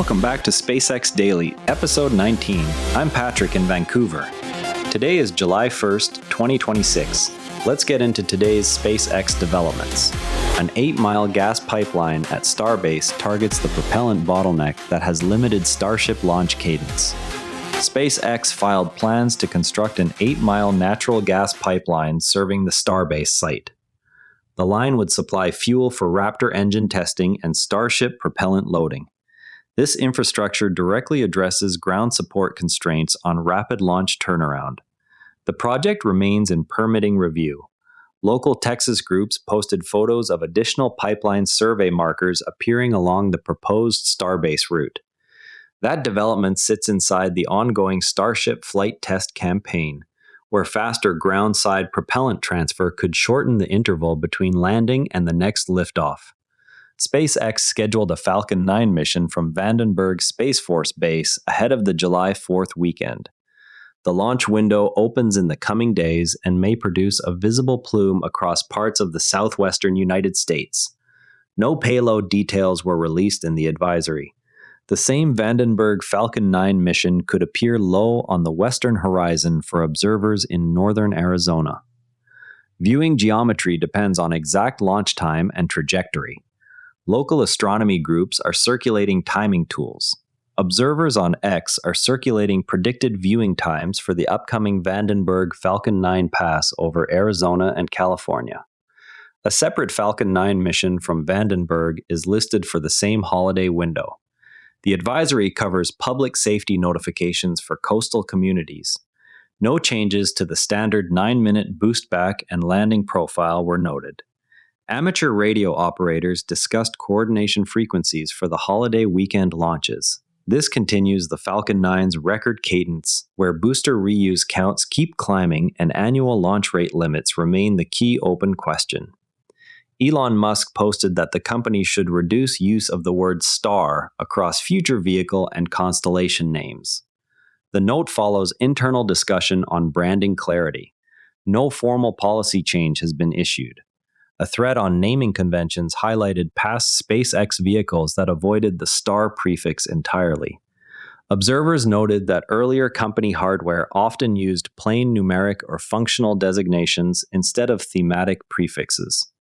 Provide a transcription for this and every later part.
Welcome back to SpaceX Daily, Episode 19. I'm Patrick in Vancouver. Today is July 1st, 2026. Let's get into today's SpaceX developments. An 8-mile gas pipeline at Starbase targets the propellant bottleneck that has limited Starship launch cadence. SpaceX filed plans to construct an 8-mile natural gas pipeline serving the Starbase site. The line would supply fuel for Raptor engine testing and Starship propellant loading. This infrastructure directly addresses ground support constraints on rapid launch turnaround. The project remains in permitting review. Local Texas groups posted photos of additional pipeline survey markers appearing along the proposed Starbase route. That development sits inside the ongoing Starship flight test campaign, where faster ground-side propellant transfer could shorten the interval between landing and the next liftoff. SpaceX scheduled a Falcon 9 mission from Vandenberg Space Force Base ahead of the July 4th weekend. The launch window opens in the coming days and may produce a visible plume across parts of the southwestern United States. No payload details were released in the advisory. The same Vandenberg Falcon 9 mission could appear low on the western horizon for observers in northern Arizona. Viewing geometry depends on exact launch time and trajectory. Local astronomy groups are circulating timing tools. Observers on X are circulating predicted viewing times for the upcoming Vandenberg Falcon 9 pass over Arizona and California. A separate Falcon 9 mission from Vandenberg is listed for the same holiday window. The advisory covers public safety notifications for coastal communities. No changes to the standard 9-minute boost back and landing profile were noted. Amateur radio operators discussed coordination frequencies for the holiday weekend launches. This continues the Falcon 9's record cadence, where booster reuse counts keep climbing and annual launch rate limits remain the key open question. Elon Musk posted that the company should reduce use of the word star across future vehicle and constellation names. The note follows internal discussion on branding clarity. No formal policy change has been issued. A thread on naming conventions highlighted past SpaceX vehicles that avoided the star prefix entirely. Observers noted that earlier company hardware often used plain numeric or functional designations instead of thematic prefixes.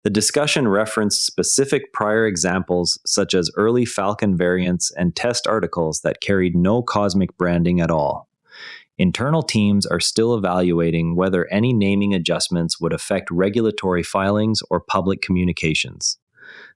The discussion referenced specific prior examples such as early Falcon variants and test articles that carried no cosmic branding at all. Internal teams are still evaluating whether any naming adjustments would affect regulatory filings or public communications.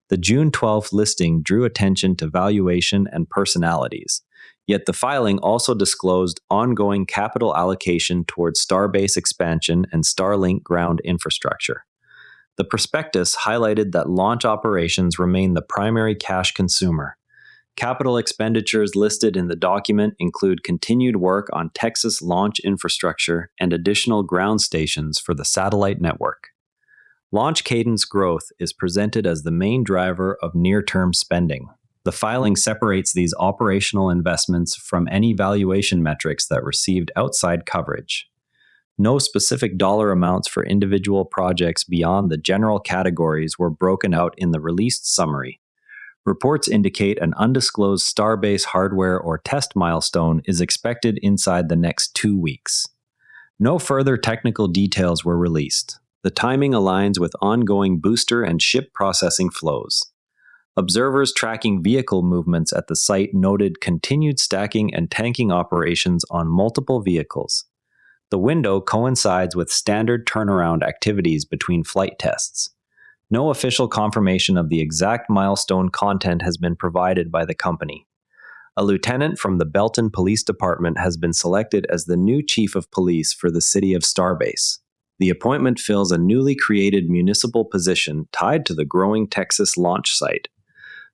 The June 12th listing drew attention to valuation and personalities, yet the filing also disclosed ongoing capital allocation towards Starbase expansion and Starlink ground infrastructure. The prospectus highlighted that launch operations remain the primary cash consumer. Capital expenditures listed in the document include continued work on Texas launch infrastructure and additional ground stations for the satellite network. Launch cadence growth is presented as the main driver of near-term spending. The filing separates these operational investments from any valuation metrics that received outside coverage. No specific dollar amounts for individual projects beyond the general categories were broken out in the released summary. Reports indicate an undisclosed Starbase hardware or test milestone is expected inside the next 2 weeks. No further technical details were released. The timing aligns with ongoing booster and ship processing flows. Observers tracking vehicle movements at the site noted continued stacking and tanking operations on multiple vehicles. The window coincides with standard turnaround activities between flight tests. No official confirmation of the exact milestone content has been provided by the company. A lieutenant from the Belton Police Department has been selected as the new chief of police for the city of Starbase. The appointment fills a newly created municipal position tied to the growing Texas launch site.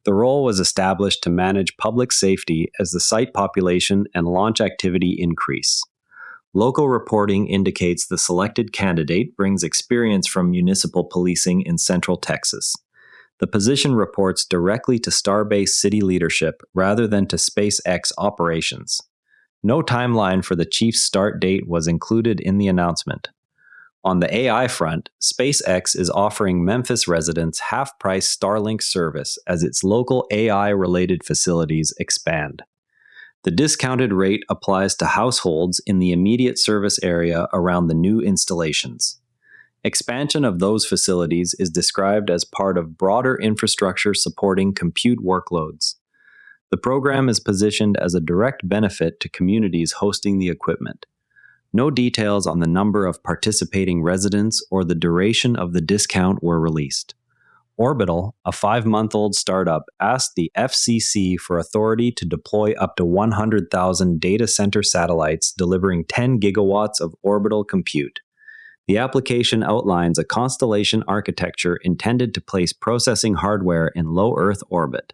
The role was established to manage public safety as the site population and launch activity increase. Local reporting indicates the selected candidate brings experience from municipal policing in Central Texas. The position reports directly to Starbase city leadership rather than to SpaceX operations. No timeline for the chief's start date was included in the announcement. On the AI front, SpaceX is offering Memphis residents half-price Starlink service as its local AI-related facilities expand. The discounted rate applies to households in the immediate service area around the new installations. Expansion of those facilities is described as part of broader infrastructure supporting compute workloads. The program is positioned as a direct benefit to communities hosting the equipment. No details on the number of participating residents or the duration of the discount were released. Orbital, a 5-month-old startup, asked the FCC for authority to deploy up to 100,000 data center satellites delivering 10 gigawatts of orbital compute. The application outlines a constellation architecture intended to place processing hardware in low Earth orbit.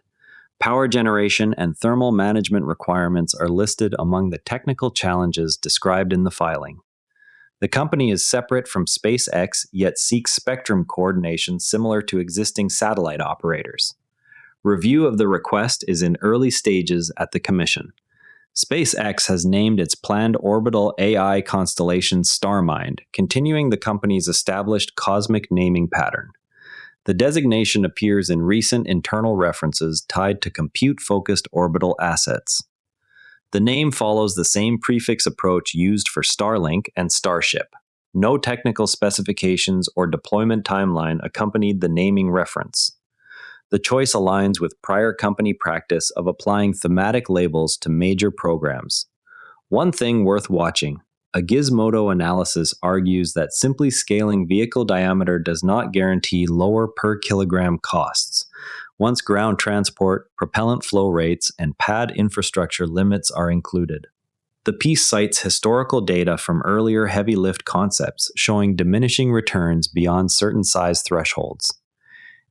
Power generation and thermal management requirements are listed among the technical challenges described in the filing. The company is separate from SpaceX, yet seeks spectrum coordination similar to existing satellite operators. Review of the request is in early stages at the Commission. SpaceX has named its planned orbital AI constellation StarMind, continuing the company's established cosmic naming pattern. The designation appears in recent internal references tied to compute-focused orbital assets. The name follows the same prefix approach used for Starlink and Starship. No technical specifications or deployment timeline accompanied the naming reference. The choice aligns with prior company practice of applying thematic labels to major programs. One thing worth watching: a Gizmodo analysis argues that simply scaling vehicle diameter does not guarantee lower per kilogram costs. Once ground transport, propellant flow rates, and pad infrastructure limits are included. The piece cites historical data from earlier heavy lift concepts showing diminishing returns beyond certain size thresholds.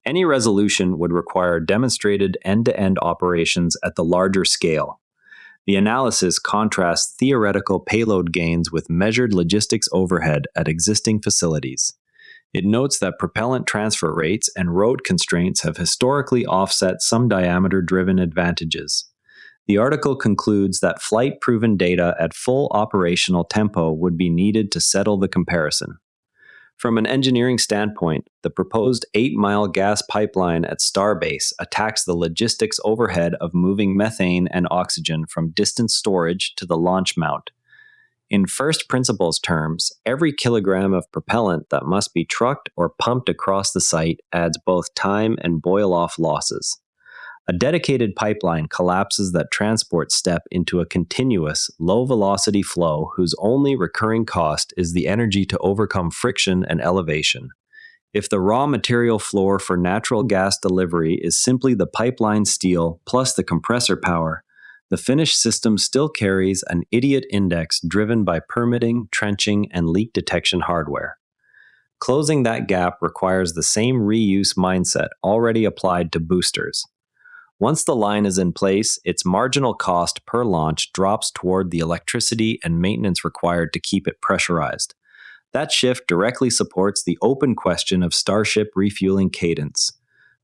Any resolution would require demonstrated end-to-end operations at the larger scale. The analysis contrasts theoretical payload gains with measured logistics overhead at existing facilities. It notes that propellant transfer rates and road constraints have historically offset some diameter-driven advantages. The article concludes that flight-proven data at full operational tempo would be needed to settle the comparison. From an engineering standpoint, the proposed 8-mile gas pipeline at Starbase attacks the logistics overhead of moving methane and oxygen from distant storage to the launch mount. In first principles terms, every kilogram of propellant that must be trucked or pumped across the site adds both time and boil-off losses. A dedicated pipeline collapses that transport step into a continuous, low-velocity flow whose only recurring cost is the energy to overcome friction and elevation. If the raw material floor for natural gas delivery is simply the pipeline steel plus the compressor power, the finished system still carries an idiot index driven by permitting, trenching, and leak detection hardware. Closing that gap requires the same reuse mindset already applied to boosters. Once the line is in place, its marginal cost per launch drops toward the electricity and maintenance required to keep it pressurized. That shift directly supports the open question of Starship refueling cadence.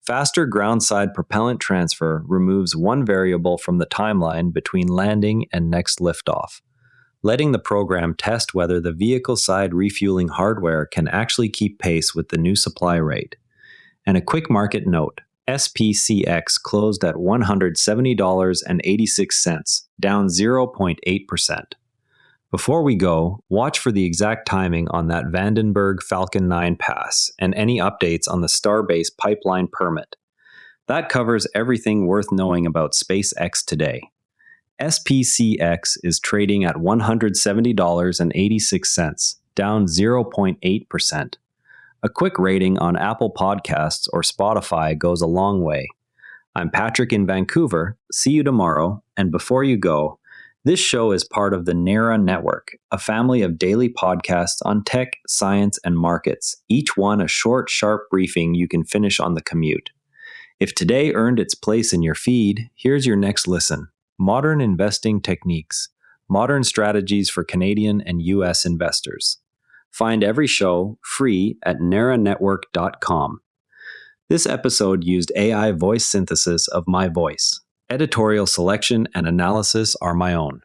Faster ground-side propellant transfer removes one variable from the timeline between landing and next liftoff, letting the program test whether the vehicle-side refueling hardware can actually keep pace with the new supply rate. And a quick market note: SPCX closed at $170.86, down 0.8%. Before we go, watch for the exact timing on that Vandenberg Falcon 9 pass and any updates on the Starbase pipeline permit. That covers everything worth knowing about SpaceX today. SPCX is trading at $170.86, down 0.8%. A quick rating on Apple Podcasts or Spotify goes a long way. I'm Patrick in Vancouver. See you tomorrow. And before you go, this show is part of the NARA Network, a family of daily podcasts on tech, science, and markets, each one a short, sharp briefing you can finish on the commute. If today earned its place in your feed, here's your next listen: Modern Investing Techniques, Modern Strategies for Canadian and U.S. Investors. Find every show free at naranetwork.com. This episode used AI voice synthesis of my voice. Editorial selection and analysis are my own.